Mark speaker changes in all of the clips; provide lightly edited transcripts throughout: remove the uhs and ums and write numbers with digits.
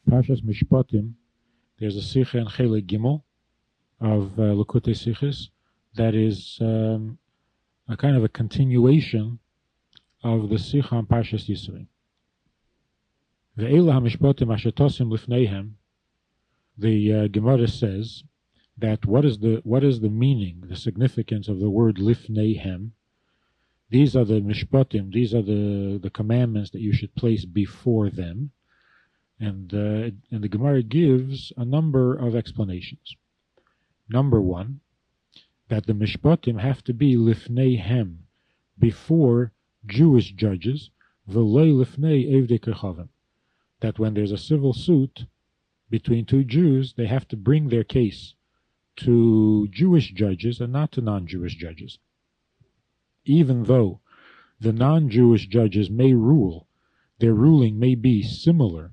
Speaker 1: Parshas Mishpatim, there's a Sicha in Chelek Gimel of Likutei Sichos that is a kind of a continuation of the Sicha on Parshas Yisro. Ve'ela HaMishpatim asher tosim lifneihem, the Gemara says that what is the meaning, the significance of the word lifneihem? These are the Mishpatim, these are the commandments that you should place before them. And the Gemara gives a number of explanations. Number one, that the Mishpatim have to be lifneihem, before Jewish judges, v'lei lifnei evdei kerchavim. That when there's a civil suit between two Jews, they have to bring their case to Jewish judges and not to non-Jewish judges. Even though the non-Jewish judges may rule, their ruling may be similar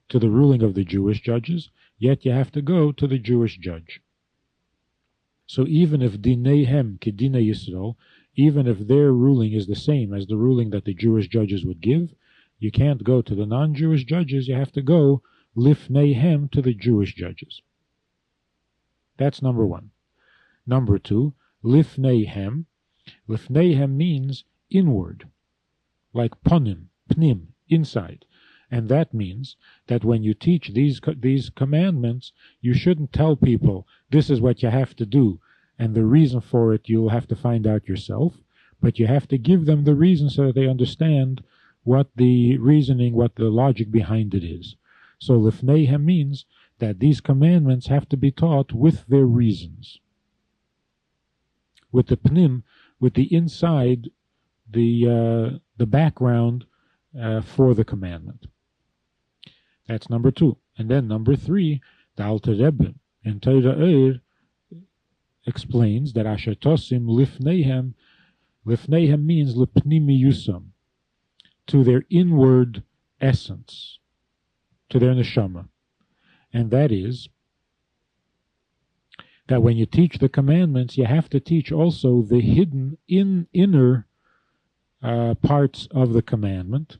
Speaker 1: to the ruling of the Jewish judges, yet you have to go to the Jewish judge. So even if dineihem kedinei Yisrael, even if their ruling is the same as the ruling that the Jewish judges would give, you can't go to the non-Jewish judges, you have to go lifneihem to the Jewish judges. That's number one. Number two, lifneihem. Lifneihem means inward, like ponim, pnim, inside. And that means that when you teach these commandments, you shouldn't tell people, this is what you have to do, and the reason for it you'll have to find out yourself, but you have to give them the reason so that they understand what the reasoning, what the logic behind it is. So lifneihem means that these commandments have to be taught with their reasons. With the pnim, with the inside, the background for the commandment. That's number two. And then number three, the Alter Rebbe in Torah explains that asher tosim lifneihem, lifneihem means lipnimi yusam, to their inward essence, to their neshama. And that is that when you teach the commandments, you have to teach also the hidden inner parts of the commandment,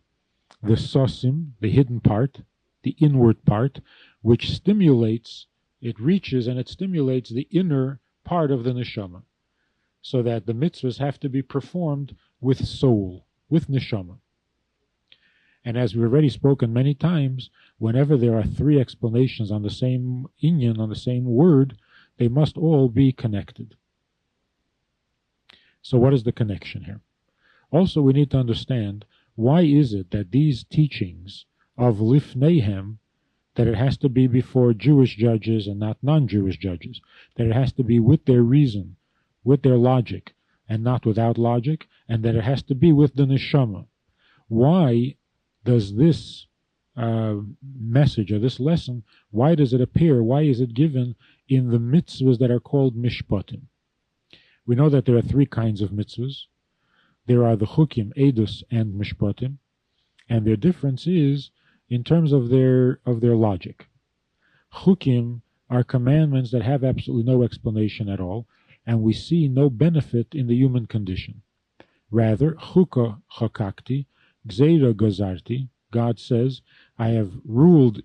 Speaker 1: the sosim, the hidden part, the inward part, which stimulates, it reaches and it stimulates the inner part of the neshama, so that the mitzvahs have to be performed with soul, with neshama. And as we've already spoken many times, whenever there are three explanations on the same inyan, on the same word, they must all be connected. So what is the connection here? Also, we need to understand, why is it that these teachings of lifneihem, that it has to be before Jewish judges and not non-Jewish judges, that it has to be with their reason, with their logic, and not without logic, and that it has to be with the neshama. Why does this message or this lesson, why does it appear, why is it given in the mitzvahs that are called mishpatim? We know that there are three kinds of mitzvahs. There are the chukim, edus, and mishpatim, and their difference is in terms of their logic. Chukim are commandments that have absolutely no explanation at all, and we see no benefit in the human condition. Rather, chuka chakakti, gzeira gazarti, God says, I have ruled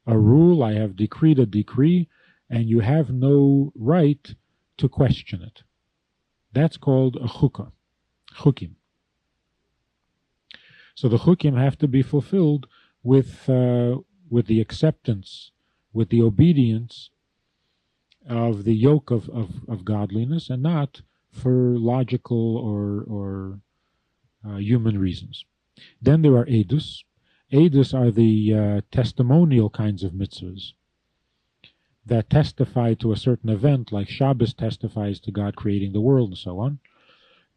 Speaker 1: a rule, I have decreed a decree, and you have no right to question it. That's called a chukah, chukim. So the chukim have to be fulfilled with the acceptance, with the obedience of the yoke of godliness, and not for logical or human reasons. Then there are edus. Edus are the testimonial kinds of mitzvahs that testify to a certain event, like Shabbos testifies to God creating the world and so on.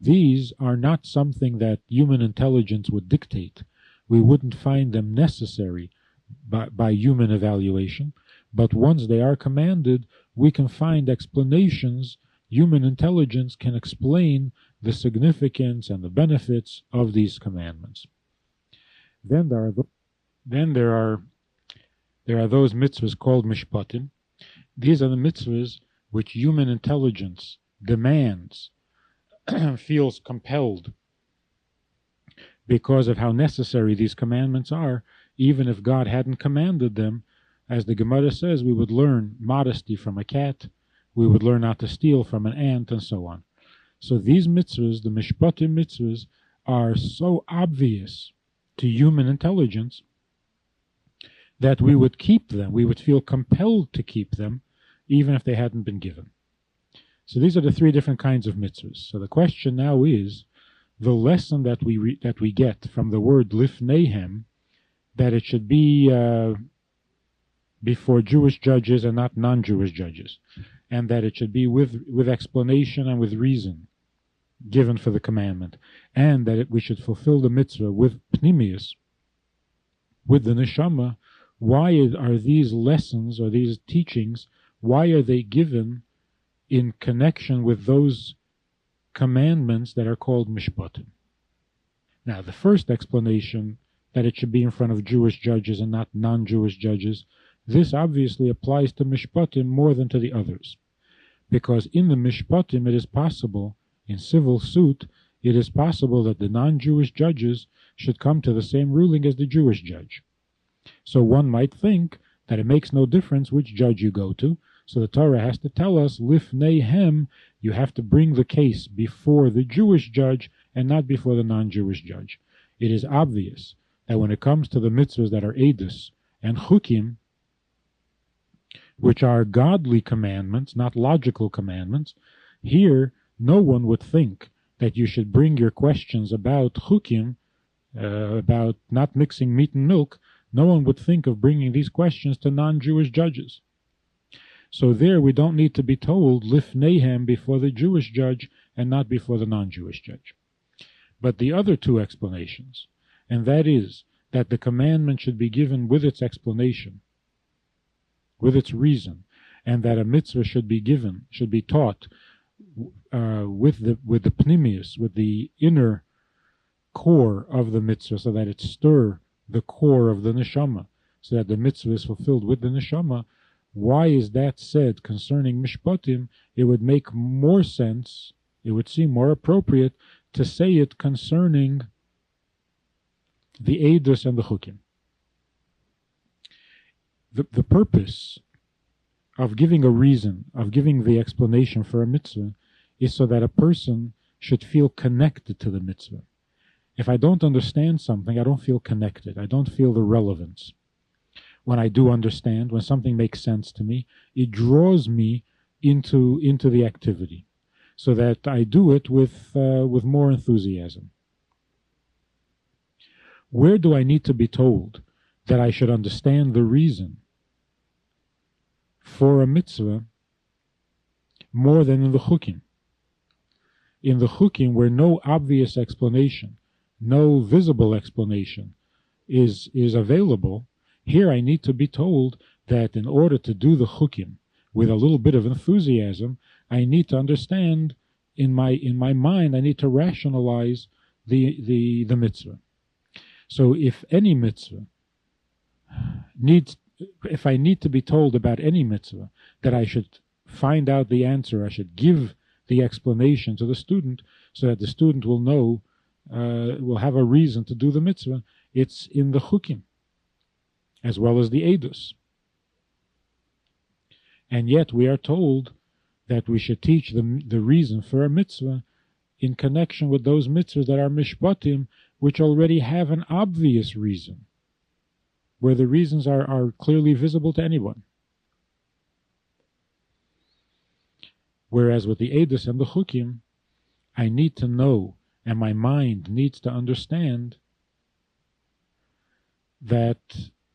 Speaker 1: These are not something that human intelligence would dictate. We wouldn't find them necessary by human evaluation, but once they are commanded, we can find explanations. Human intelligence can explain the significance and the benefits of these commandments. Then there are those mitzvahs called mishpatim. These are the mitzvahs which human intelligence demands, feels compelled because of how necessary these commandments are. Even if God hadn't commanded them, as the Gemara says, we would learn modesty from a cat, we would learn not to steal from an ant, and so on. So these mitzvahs, the Mishpatim mitzvahs, are so obvious to human intelligence that we would keep them, we would feel compelled to keep them, even if they hadn't been given. So these are the three different kinds of mitzvahs. So the question now is, the lesson that we get from the word lifneihem, that it should be before Jewish judges and not non-Jewish judges, and that it should be with explanation and with reason given for the commandment, and that we should fulfill the mitzvah with pnimius, with the neshama. Why are these lessons or these teachings, why are they given in connection with those commandments that are called mishpatim? Now, the first explanation, that it should be in front of Jewish judges and not non-Jewish judges, this obviously applies to mishpatim more than to the others. Because in the mishpatim it is possible, in civil suit, it is possible that the non-Jewish judges should come to the same ruling as the Jewish judge. So one might think that it makes no difference which judge you go to, so the Torah has to tell us, lifneihem, you have to bring the case before the Jewish judge and not before the non-Jewish judge. It is obvious that when it comes to the mitzvahs that are edus and chukim, which are godly commandments, not logical commandments, here no one would think that you should bring your questions about chukim, about not mixing meat and milk, no one would think of bringing these questions to non-Jewish judges. So there we don't need to be told lifneihem before the Jewish judge and not before the non-Jewish judge. But the other two explanations, and that is that the commandment should be given with its explanation, with its reason, and that a mitzvah should be taught with the pnimius, with the inner core of the mitzvah, so that it stir the core of the neshama, so that the mitzvah is fulfilled with the neshama. Why is that said concerning mishpatim? It would make more sense, it would seem more appropriate to say it concerning the edus and the chukim. The purpose of giving a reason, of giving the explanation for a mitzvah, is so that a person should feel connected to the mitzvah. If I don't understand something, I don't feel connected. I don't feel the relevance. When I do understand, when something makes sense to me, it draws me into the activity, so that I do it with more enthusiasm. Where do I need to be told that I should understand the reason for a mitzvah more than in the chukim? In the chukim, where no obvious explanation, no visible explanation is available, here I need to be told that in order to do the chukim with a little bit of enthusiasm, I need to understand in my mind, I need to rationalize the mitzvah. So if any mitzvah if I need to be told about any mitzvah, that I should find out the answer, I should give the explanation to the student, so that the student will know, will have a reason to do the mitzvah, it's in the chukim, as well as the edus. And yet we are told that we should teach the reason for a mitzvah in connection with those mitzvahs that are mishpatim, which already have an obvious reason, where the reasons are clearly visible to anyone. Whereas with the edus and the chukim, I need to know, and my mind needs to understand that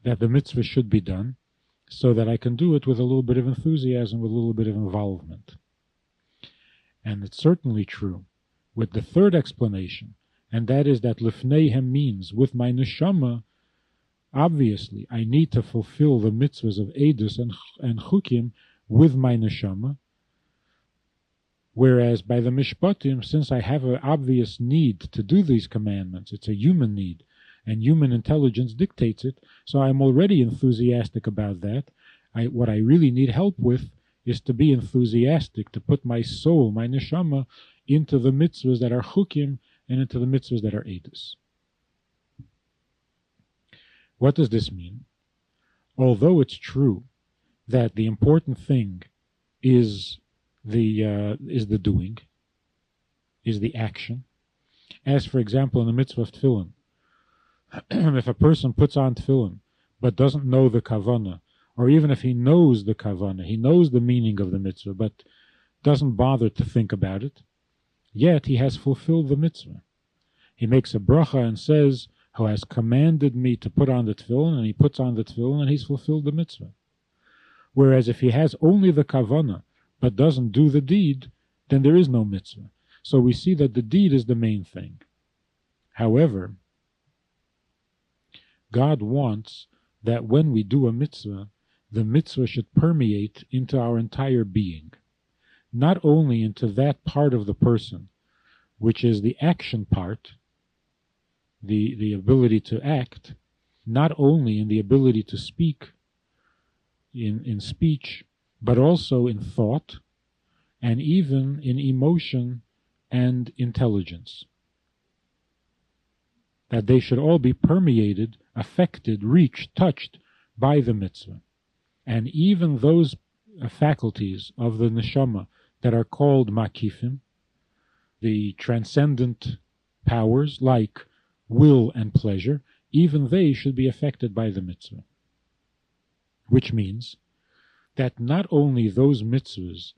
Speaker 1: the mitzvah should be done, so that I can do it with a little bit of enthusiasm, with a little bit of involvement. And it's certainly true with the third explanation, and that is that lifneihem means with my neshama. Obviously, I need to fulfill the mitzvahs of edus and chukim with my neshama, whereas by the mishpatim, since I have an obvious need to do these commandments, it's a human need, and human intelligence dictates it, so I'm already enthusiastic about that. What I really need help with is to be enthusiastic, to put my soul, my neshama, into the mitzvahs that are chukim and into the mitzvahs that are edus. What does this mean? although it's true that the important thing is the doing, is the action. As for example, in the mitzvah of tefillin, if a person puts on tefillin but doesn't know the kavanah, or even if he knows the kavanah, he knows the meaning of the mitzvah, but doesn't bother to think about it, yet he has fulfilled the mitzvah. He makes a bracha and says, "Who has commanded me to put on the tefillin," and he puts on the tefillin and he's fulfilled the mitzvah. Whereas if he has only the kavanah but doesn't do the deed, then there is no mitzvah. So we see that the deed is the main thing. However, God wants that when we do a mitzvah, the mitzvah should permeate into our entire being, not only into that part of the person, which is the action part, the ability to act, not only in the ability to speak, in speech, but also in thought, and even in emotion and intelligence. That they should all be permeated, affected, reached, touched by the mitzvah. And even those faculties of the neshama that are called makifim, the transcendent powers like will and pleasure, even they should be affected by the mitzvah. Which means that not only those mitzvahs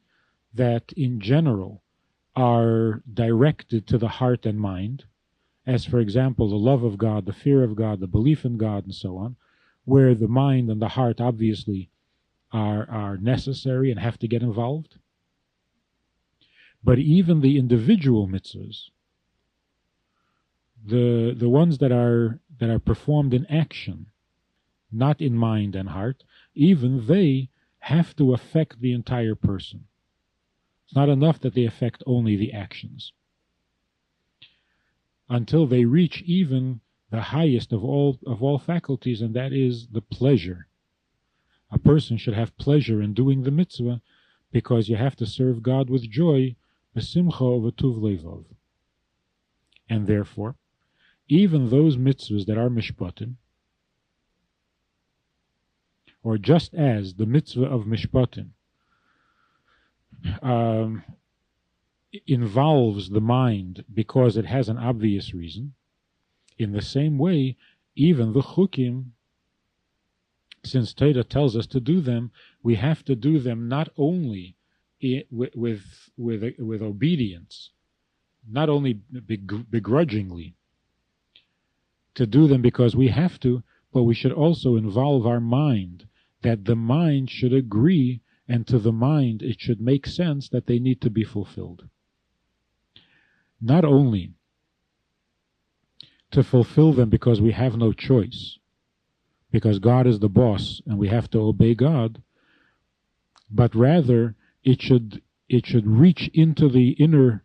Speaker 1: that in general are directed to the heart and mind, as for example the love of God, the fear of God, the belief in God, and so on, where the mind and the heart obviously are necessary and have to get involved, but even the individual mitzvahs, the ones that are performed in action, not in mind and heart, even they have to affect the entire person. It's not enough that they affect only the actions, until they reach even the highest of all faculties, and that is the pleasure. A person should have pleasure in doing the mitzvah, because you have to serve God with joy, b'simcha v'tuv levov. And therefore, even those mitzvahs that are mishpatim, or just as the mitzvah of mishpatim involves the mind because it has an obvious reason, in the same way, even the chukim, since Torah tells us to do them, we have to do them not only with obedience, not only begrudgingly, to do them because we have to, but we should also involve our mind, that the mind should agree, and to the mind it should make sense that they need to be fulfilled. Not only to fulfill them because we have no choice, because God is the boss and we have to obey God, but rather it should reach into the inner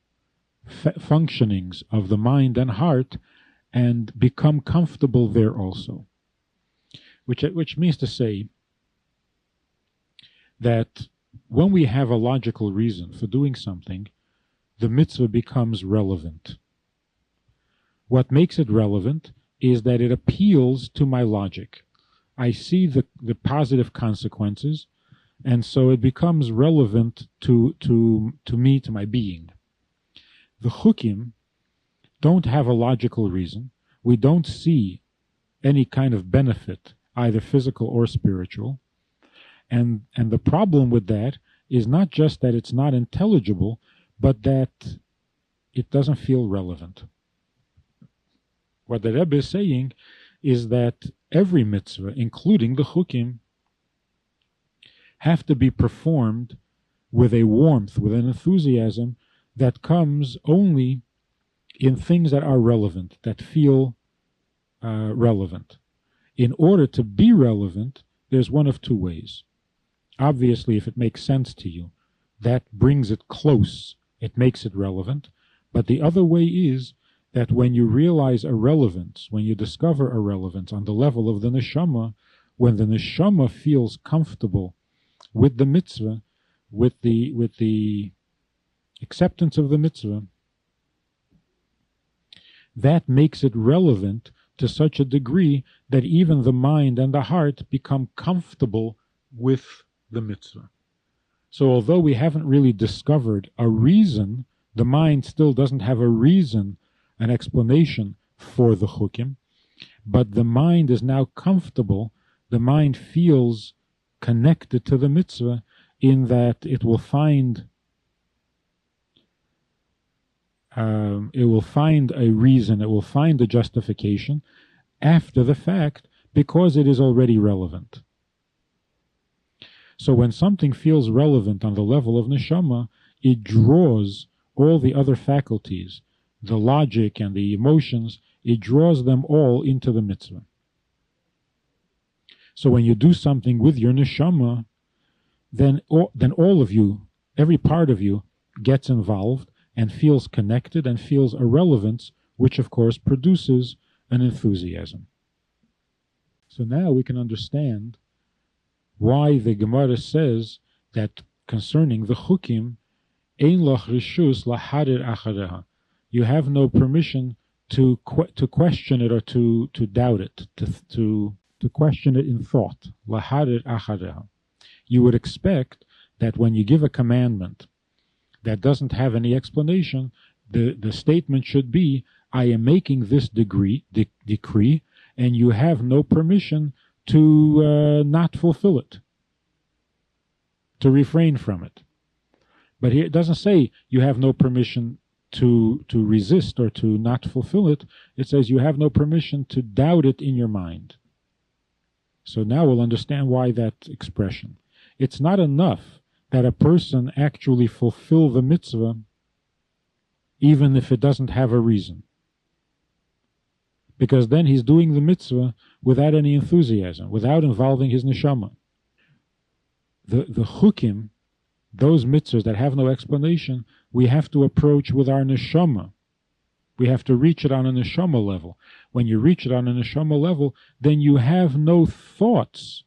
Speaker 1: functionings of the mind and heart and become comfortable there also. Which means to say that when we have a logical reason for doing something, the mitzvah becomes relevant. What makes it relevant is that it appeals to my logic. I see the positive consequences, and so it becomes relevant to me, to my being. The chukim don't have a logical reason. We don't see any kind of benefit, either physical or spiritual. And the problem with that is not just that it's not intelligible, but that it doesn't feel relevant. What the Rebbe is saying is that every mitzvah, including the chukim, have to be performed with a warmth, with an enthusiasm that comes only in things that are relevant, that feel relevant. In order to be relevant, there's one of two ways. Obviously, if it makes sense to you, that brings it close, it makes it relevant. But the other way is that when you realize a relevance, when you discover a relevance on the level of the neshama, when the neshama feels comfortable with the mitzvah, with the acceptance of the mitzvah, that makes it relevant to such a degree that even the mind and the heart become comfortable with the mitzvah. So although we haven't really discovered a reason, the mind still doesn't have a reason, an explanation for the chukim, but the mind is now comfortable, the mind feels connected to the mitzvah in that it will find a reason, it will find a justification after the fact because it is already relevant. So when something feels relevant on the level of neshama, it draws all the other faculties, the logic and the emotions, it draws them all into the mitzvah. So when you do something with your neshama, then all of you, every part of you, gets involved and feels connected and feels a relevance, which of course produces an enthusiasm. So now we can understand why the Gemara says that concerning the chukim, ein loch rishus laharir achareha. You have no permission to question it or to doubt it, to question it in thought. Laharir achareha. You would expect that when you give a commandment that doesn't have any explanation, the statement should be, I am making this decree, and you have no permission to not fulfill it, to refrain from it. But here it doesn't say you have no permission to resist or to not fulfill it. It says you have no permission to doubt it in your mind. So now we'll understand why that expression. It's not enough that a person actually fulfill the mitzvah even if it doesn't have a reason. Because then he's doing the mitzvah without any enthusiasm, without involving his neshama. The chukim, those mitzvahs that have no explanation, we have to approach with our neshama. We have to reach it on a neshama level. When you reach it on a neshama level, then you have no thoughts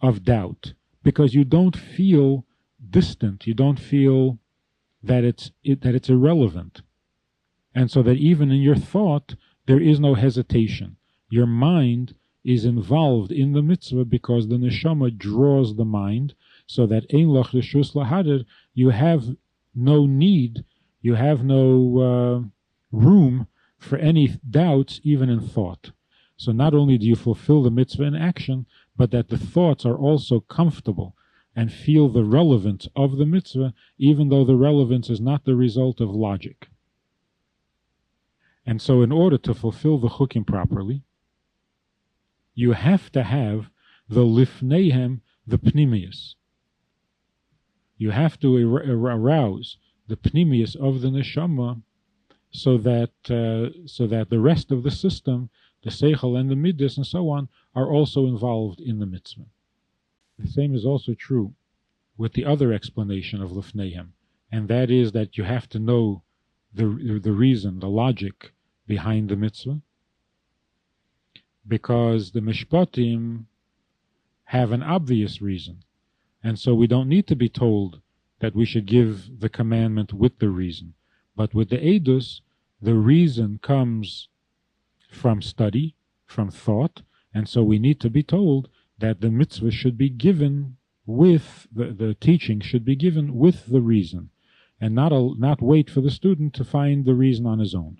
Speaker 1: of doubt, because you don't feel distant, you don't feel that it's irrelevant. And so that even in your thought, there is no hesitation. Your mind is involved in the mitzvah because the neshama draws the mind, so that ein loch reshus lahadir, you have no need, you have no room for any doubts even in thought. So not only do you fulfill the mitzvah in action, but that the thoughts are also comfortable and feel the relevance of the mitzvah, even though the relevance is not the result of logic. And so in order to fulfill the chukim properly, you have to have the lifneihem, the pnimius. You have to arouse the pnimius of the neshama so that the rest of the system, the seichel and the midas and so on, are also involved in the mitzvah. The same is also true with the other explanation of lifneihem, and that is that you have to know the reason, the logic behind the mitzvah, because the Mishpatim have an obvious reason, and so we don't need to be told that we should give the commandment with the reason. But with the Eidos, the reason comes from study, from thought, and so we need to be told that the mitzvah should be given with, the teaching should be given with the reason, and not wait for the student to find the reason on his own.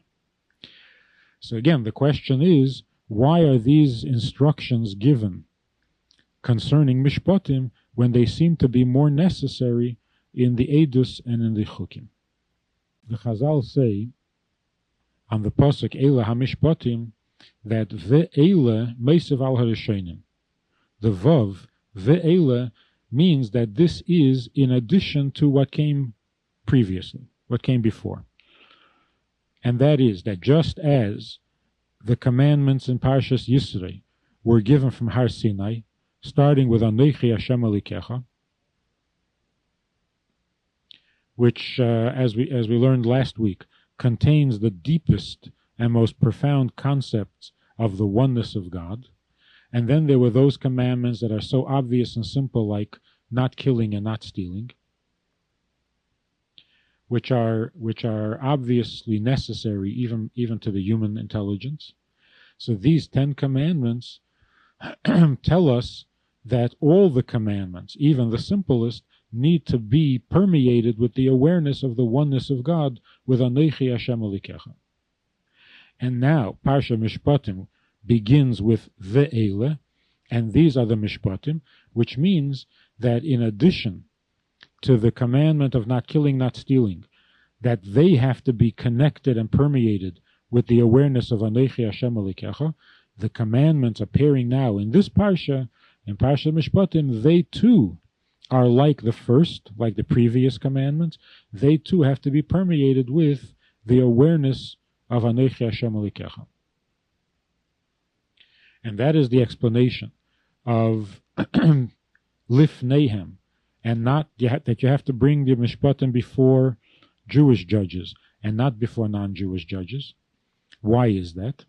Speaker 1: So again, the question is, why are these instructions given concerning Mishpatim when they seem to be more necessary in the Eidus and in the Chukim? The Chazal say on the pasuk Eila HaMishpatim that Ve'eila Meisev al Harishonim. The Vav, Ve'eila, means that this is in addition to what came previously, what came before. And that is that just as the commandments in Parshas Yisrei were given from Har Sinai, starting with Anochi Hashem Elikecha, which, as we learned last week, contains the deepest and most profound concepts of the oneness of God. And then there were those commandments that are so obvious and simple, like not killing and not stealing, which are obviously necessary even to the human intelligence. So these 10 commandments tell us that all the commandments, even the simplest, need to be permeated with the awareness of the oneness of God with Anochi Hashem Elikecha. And now, Parsha Mishpatim begins with Ve'ele, and these are the Mishpatim, which means that in addition to the commandment of not killing, not stealing, that they have to be connected and permeated with the awareness of Anochi Hashem Elikecha, the commandments appearing now in this Parsha, in Parsha Mishpatim, they too are like the first, like the previous commandments. They too have to be permeated with the awareness of Anochi Hashem Elikecha. And that is the explanation of Lifneihem, and not that you have to bring the Mishpatim before Jewish judges and not before non-Jewish judges. Why is that?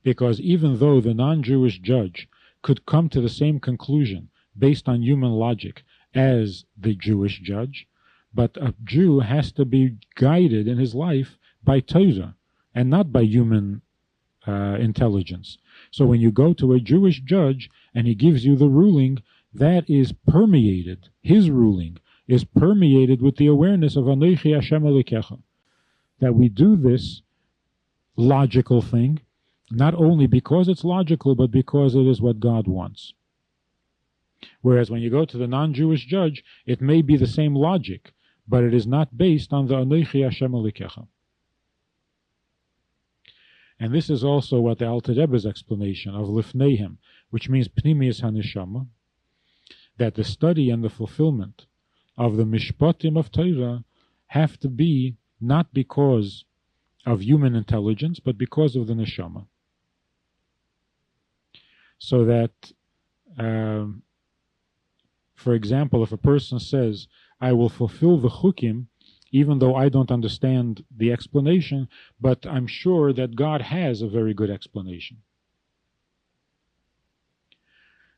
Speaker 1: Because even though the non-Jewish judge could come to the same conclusion based on human logic as the Jewish judge, but a Jew has to be guided in his life by Torah and not by human intelligence. So when you go to a Jewish judge and he gives you the ruling, that is permeated, his ruling is permeated with the awareness of Anochi Hashem Elikecha. That we do this logical thing, not only because it's logical, but because it is what God wants. Whereas when you go to the non-Jewish judge, it may be the same logic, but it is not based on the Anochi Hashem Elikecha. And this is also what the Alter Rebbe's explanation of Lifneihem, which means Pnimius HaNeshama, that the study and the fulfillment of the Mishpatim of Torah have to be not because of human intelligence, but because of the Neshama. So that, for example, if a person says, I will fulfill the Chukim, even though I don't understand the explanation, but I'm sure that God has a very good explanation.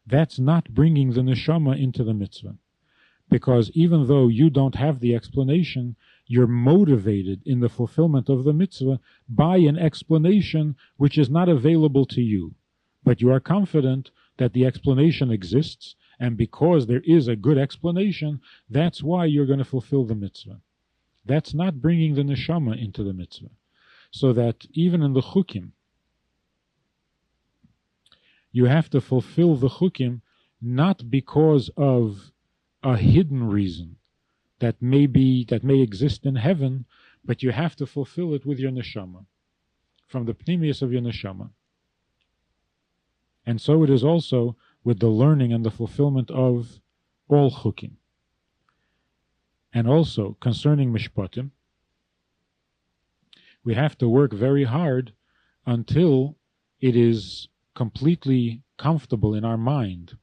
Speaker 1: That's not bringing the neshama into the mitzvah. Because even though you don't have the explanation, you're motivated in the fulfillment of the mitzvah by an explanation which is not available to you. But you are confident that the explanation exists, and because there is a good explanation, that's why you're going to fulfill the mitzvah. That's not bringing the neshama into the mitzvah. So that even in the chukim, you have to fulfill the chukim not because of a hidden reason that may exist in heaven, but you have to fulfill it with your neshama, from the pnimius of your neshama. And so it is also with the learning and the fulfillment of all chukim. And also, concerning Mishpatim, we have to work very hard until it is completely comfortable in our mind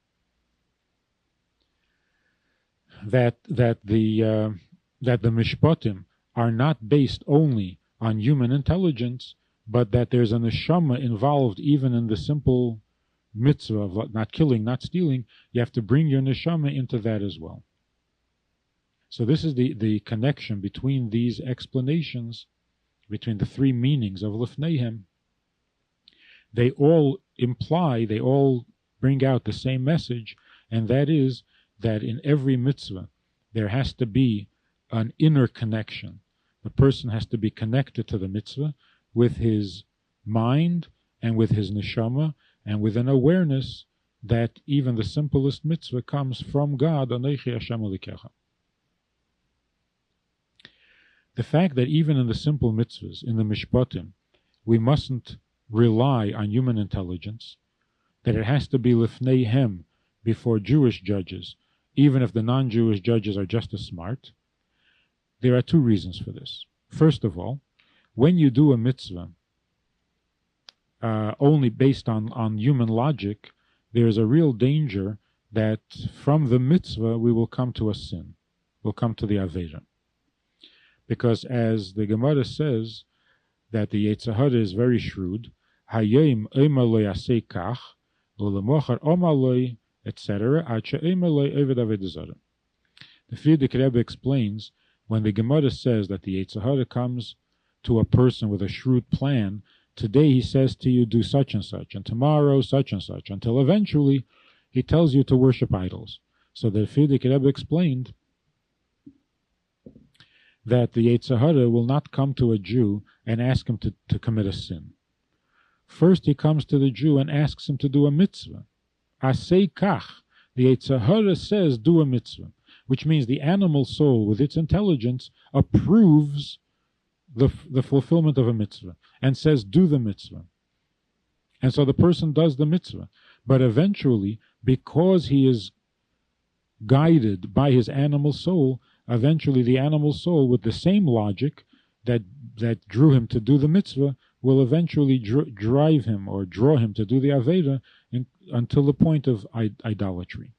Speaker 1: that the Mishpatim are not based only on human intelligence, but that there's a neshama involved even in the simple mitzvah of not killing, not stealing. You have to bring your neshama into that as well. So this is the connection between these explanations, between the three meanings of Lifneihem. They all imply, they all bring out the same message, and that is that in every mitzvah there has to be an inner connection. The person has to be connected to the mitzvah with his mind and with his neshama and with an awareness that even the simplest mitzvah comes from God, Anochi Hashem Elikecha. The fact that even in the simple mitzvahs, in the Mishpatim, we mustn't rely on human intelligence, that it has to be Lifneihem before Jewish judges, even if the non-Jewish judges are just as smart, there are two reasons for this. First of all, when you do a mitzvah only based on human logic, there is a real danger that from the mitzvah we will come to a sin, we'll come to the Avera. Because as the Gemara says, that the Yetzer Hara is very shrewd, Hayom omer lo yaseh kach, ulemochar omer lo, etc. Ad she'omer lo oved avodah zarah. The Lubavitcher Rebbe explains, when the Gemara says that the Yetzer Hara comes to a person with a shrewd plan, today he says to you, do such and such, and tomorrow such and such, until eventually he tells you to worship idols. So the Lubavitcher Rebbe explained that the Yetzer Hara will not come to a Jew and ask him to commit a sin. First he comes to the Jew and asks him to do a mitzvah. Asei kach, the Yetzer Hara says, do a mitzvah, which means the animal soul with its intelligence approves the fulfillment of a mitzvah and says, do the mitzvah. And so the person does the mitzvah. But eventually, because he is guided by his animal soul, eventually the animal soul, with the same logic that drew him to do the mitzvah, will eventually drive him or draw him to do the Aveda until the point of idolatry.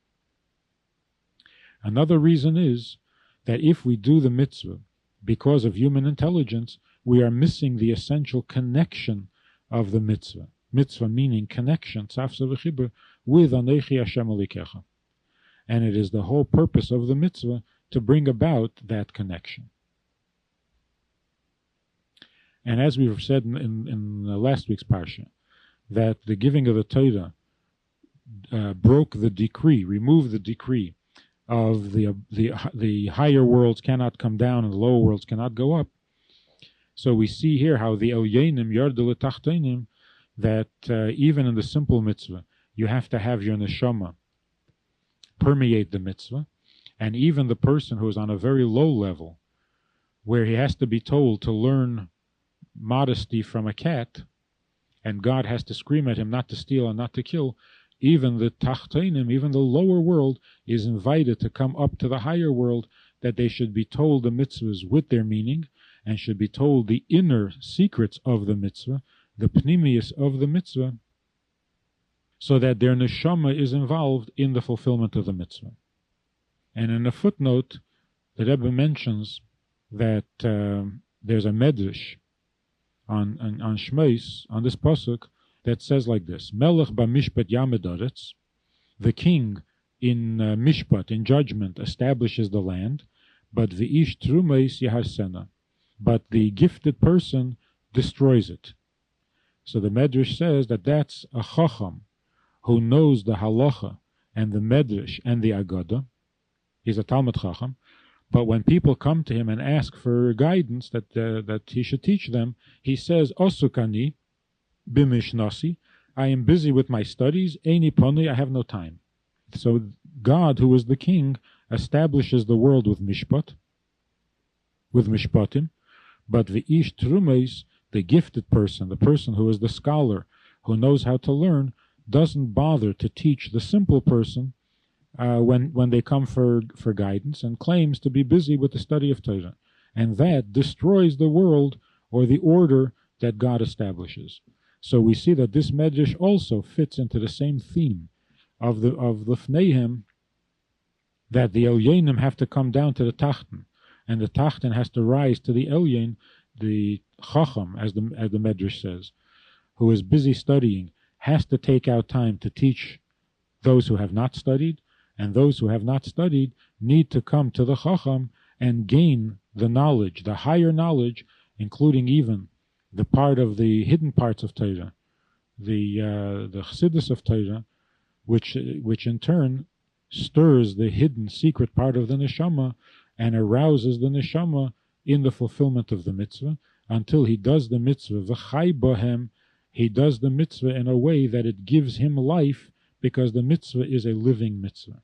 Speaker 1: Another reason is that if we do the mitzvah because of human intelligence, we are missing the essential connection of the mitzvah. Mitzvah meaning connection, tzafsa v'chibur, with Anechi Hashem Elikecha. And it is the whole purpose of the mitzvah to bring about that connection. And as we've said in last week's parsha, that the giving of the Torah broke the decree, removed the decree of the higher worlds cannot come down and the lower worlds cannot go up. So we see here how the Elyenim Yardu L'Tachtenim, that even in the simple mitzvah, you have to have your neshama permeate the mitzvah, and even the person who is on a very low level, where he has to be told to learn modesty from a cat, and God has to scream at him not to steal and not to kill, even the tachtenim, even the lower world, is invited to come up to the higher world, that they should be told the mitzvahs with their meaning, and should be told the inner secrets of the mitzvah, the pnimius of the mitzvah, so that their neshama is involved in the fulfillment of the mitzvah. And in a footnote, the Rebbe mentions that there's a medrash on Shmeis, on this pasuk, that says like this: Melech b'mishpat yamedaretz, the king in mishpat, in judgment, establishes the land, but v'ish trumeis yaharsena, but the gifted person destroys it. So the medrash says that that's a chacham who knows the halacha and the medrash and the agada. He's a Talmud chacham, but when people come to him and ask for guidance that he should teach them, he says, Osukani bimishnasi, I am busy with my studies, eini poni, I have no time. So God, who is the king, establishes the world with mishpat, with mishpatim, but the ish trumeis, the gifted person, the person who is the scholar, who knows how to learn, doesn't bother to teach the simple person when they come for guidance, and claims to be busy with the study of Torah. And that destroys the world or the order that God establishes. So we see that this medrash also fits into the same theme of Lifneihem, that the Elyenim have to come down to the Tachten, and the Tachten has to rise to the Elyen, the Chacham, as the medrash says, who is busy studying, has to take out time to teach those who have not studied, and those who have not studied need to come to the Chacham and gain the knowledge, the higher knowledge, including even the part of the hidden parts of Torah, the Chassidus of Torah, which in turn stirs the hidden secret part of the neshama and arouses the neshama in the fulfillment of the mitzvah, until he does the mitzvah v'chai bohem. He does the mitzvah in a way that it gives him life, because the mitzvah is a living mitzvah.